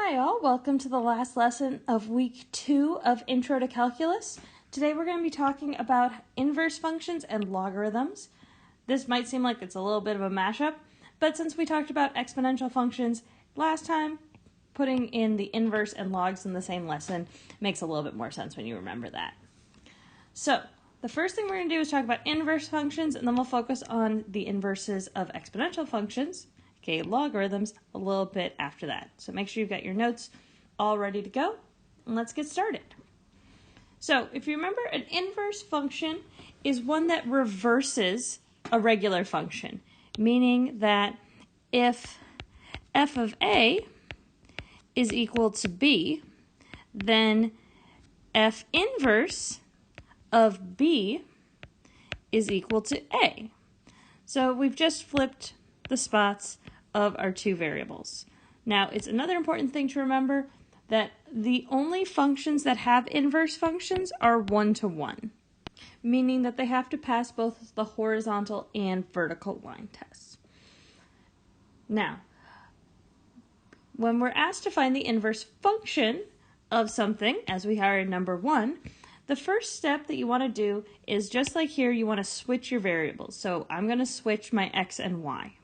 Hi all, welcome to the last lesson of week 2 of Intro to Calculus. Today we're going to be talking about inverse functions and logarithms. This might seem like it's a little bit of a mashup, but since we talked about exponential functions last time, putting in the inverse and logs in the same lesson makes a little bit more sense when you remember that. So, the first thing we're going to do is talk about inverse functions, and then we'll focus on the inverses of exponential functions, aka logarithms, a little bit after that. So make sure you've got your notes all ready to go, and let's get started. So if you remember, an inverse function is one that reverses a regular function, meaning that if f of a is equal to b, then f inverse of b is equal to a. So we've just flipped the spots of our two variables. Now, it's another important thing to remember that the only functions that have inverse functions are one-to-one, meaning that they have to pass both the horizontal and vertical line tests. Now, when we're asked to find the inverse function of something, as we are in number 1, the first step that you want to do is, just like here, you want to switch your variables. So I'm going to switch my x and y.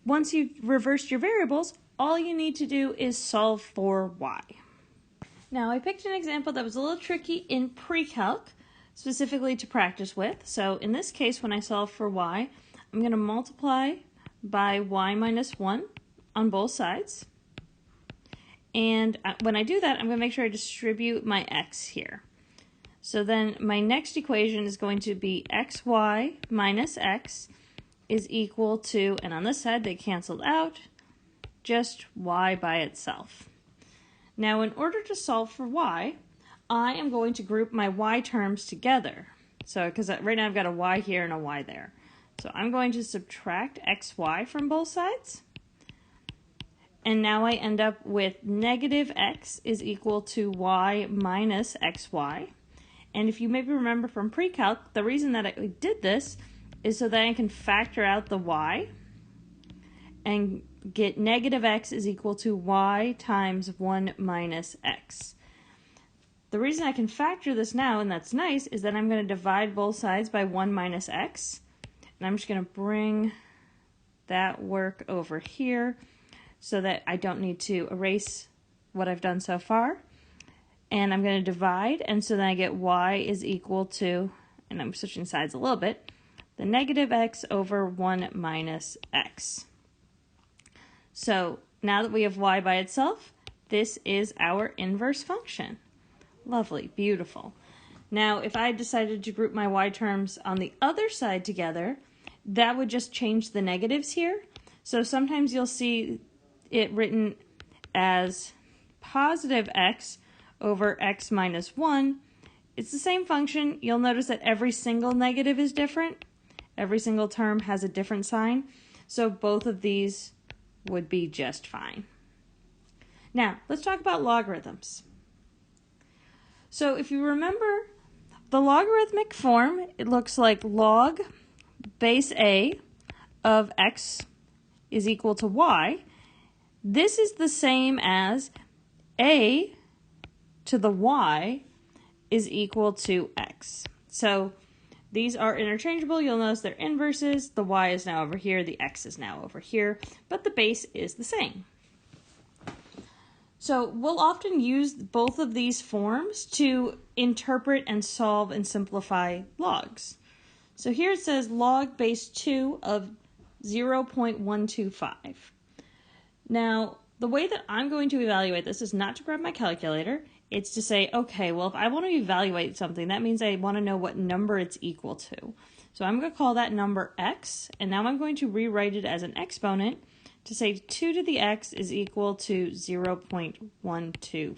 Once you've reversed your variables, all you need to do is solve for y. Now, I picked an example that was a little tricky in pre-calc, specifically to practice with. So in this case, when I solve for y, I'm going to multiply by y minus 1 on both sides. And when I do that, I'm going to make sure I distribute my x here. So then my next equation is going to be xy minus x is equal to, and on this side they canceled out, just y by itself. Now, in order to solve for y, I am going to group my y terms together. So, because right now I've got a y here and a y there. So I'm going to subtract xy from both sides. And now I end up with negative x is equal to y minus xy. And if you maybe remember from pre-calc, the reason that I did this is so that I can factor out the y and get negative x is equal to y times 1 minus x. The reason I can factor this now, and that's nice, is that I'm going to divide both sides by 1 minus x. And I'm just going to bring that work over here so that I don't need to erase what I've done so far. And I'm going to divide, and so then I get y is equal to, and I'm switching sides a little bit, the negative x over 1 minus x. So now that we have y by itself, this is our inverse function. Lovely, beautiful. Now, if I decided to group my y terms on the other side together, that would just change the negatives here. So sometimes you'll see it written as positive x over x minus 1. It's the same function. You'll notice that every single negative is different. Every single term has a different sign, so both of these would be just fine. Now, let's talk about logarithms. So if you remember, the logarithmic form, it looks like log base a of x is equal to y. This is the same as a to the y is equal to x. So these are interchangeable. You'll notice they're inverses. The y is now over here, the x is now over here, but the base is the same. So we'll often use both of these forms to interpret and solve and simplify logs. So here it says log base 2 of 0.125. Now, the way that I'm going to evaluate this is not to grab my calculator. It's to say, okay, well, if I want to evaluate something, that means I want to know what number it's equal to. So I'm going to call that number x, and now I'm going to rewrite it as an exponent to say 2 to the x is equal to 0.125.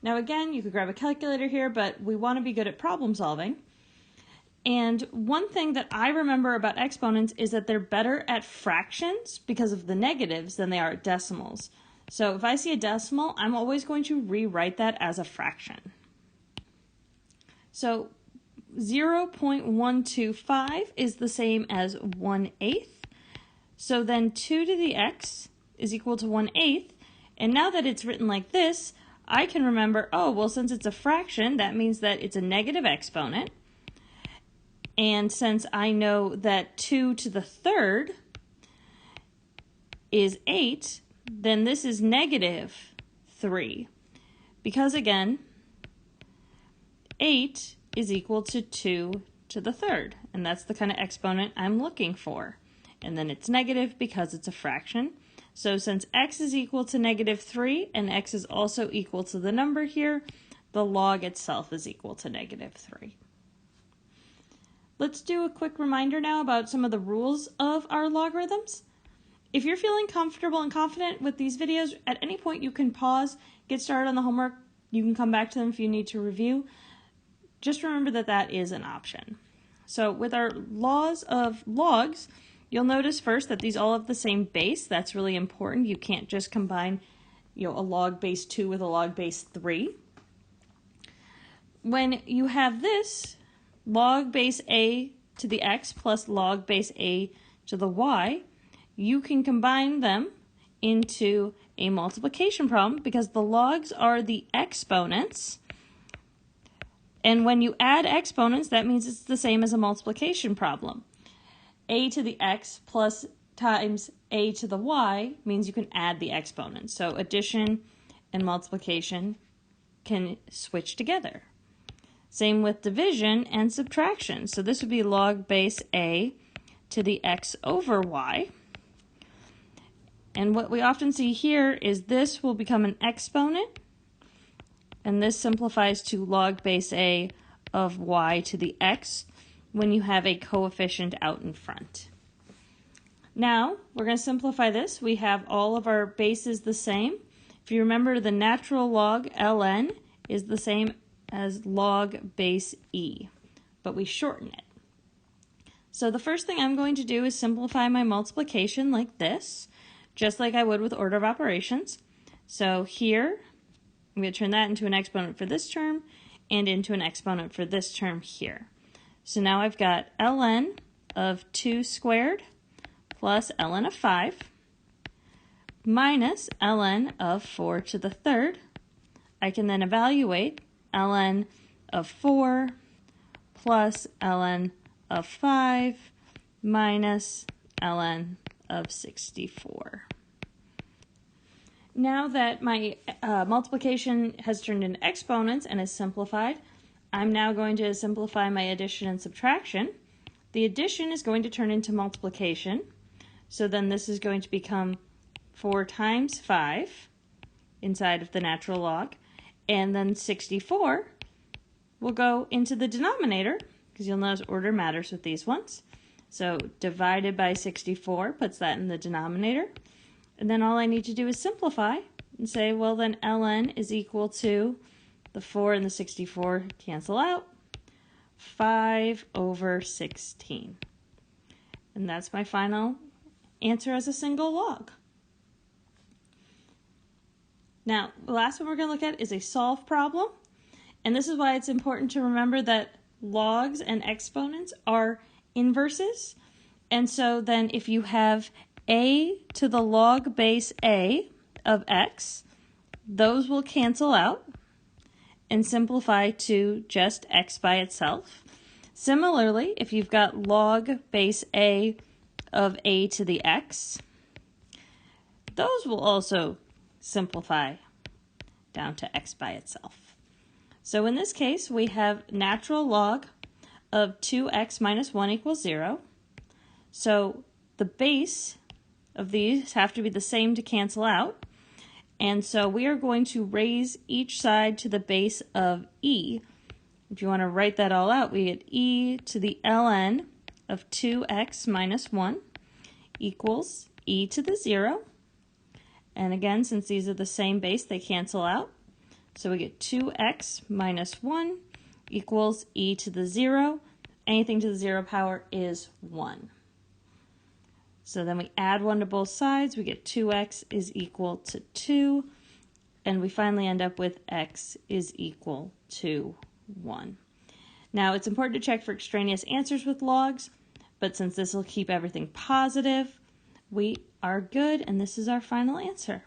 Now again, you could grab a calculator here, but we want to be good at problem solving. And one thing that I remember about exponents is that they're better at fractions because of the negatives than they are at decimals. So if I see a decimal, I'm always going to rewrite that as a fraction. So 0.125 is the same as 1/8. So then 2 to the x is equal to 1/8, And now that it's written like this, I can remember, oh, well, since it's a fraction, that means that it's a negative exponent. And since I know that 2 to the third is 8, then this is negative 3. Because again, 8 is equal to 2 to the third. And that's the kind of exponent I'm looking for. And then it's negative because it's a fraction. So since x is equal to negative 3 and x is also equal to the number here, the log itself is equal to negative 3. Let's do a quick reminder now about some of the rules of our logarithms. If you're feeling comfortable and confident with these videos, at any point you can pause, get started on the homework. You can come back to them if you need to review. Just remember that that is an option. So with our laws of logs, you'll notice first that these all have the same base. That's really important. You can't just combine, a log base 2 with a log base 3. When you have this, log base a to the x plus log base a to the y, you can combine them into a multiplication problem because the logs are the exponents. And when you add exponents, that means it's the same as a multiplication problem. A to the x plus times a to the y means you can add the exponents. So addition and multiplication can switch together. Same with division and subtraction. So this would be log base a to the x over y. And what we often see here is this will become an exponent, and this simplifies to log base a of y to the x when you have a coefficient out in front. Now, we're going to simplify this. We have all of our bases the same. If you remember, the natural log ln is the same as log base e, but we shorten it. So the first thing I'm going to do is simplify my multiplication like this, just like I would with order of operations. So here, I'm going to turn that into an exponent for this term and into an exponent for this term here. So now I've got ln of 2 squared plus ln of 5 minus ln of 4 to the third. I can then evaluate ln of 4 plus ln of 5 minus ln of 64. Now that my multiplication has turned into exponents and is simplified, I'm now going to simplify my addition and subtraction. The addition is going to turn into multiplication. So then this is going to become 4 times 5 inside of the natural log. And then 64 will go into the denominator, because you'll notice order matters with these ones. So divided by 64 puts that in the denominator. And then all I need to do is simplify and say, well, then ln is equal to, the 4 and the 64 cancel out, 5 over 16. And that's my final answer as a single log. Now, the last one we're going to look at is a solve problem. And this is why it's important to remember that logs and exponents are inverses. And so then if you have a to the log base a of x, those will cancel out and simplify to just x by itself. Similarly, if you've got log base a of a to the x, those will also simplify down to x by itself. So in this case, we have natural log of 2x minus 1 equals 0. So the base of these have to be the same to cancel out. And so we are going to raise each side to the base of e. If you want to write that all out, we get e to the ln of 2x minus 1 equals e to the 0. And again, since these are the same base, they cancel out. So we get 2x minus 1 equals e to the 0. Anything to the 0 power is 1. So then we add 1 to both sides. We get 2x is equal to 2. And we finally end up with x is equal to 1. Now, it's important to check for extraneous answers with logs, but since this will keep everything positive, we are good, and this is our final answer.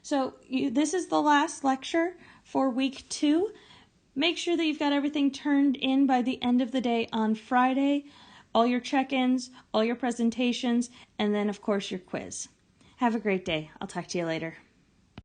So this is the last lecture for week 2. Make sure that you've got everything turned in by the end of the day on Friday. All your check-ins, all your presentations, and then of course your quiz. Have a great day. I'll talk to you later.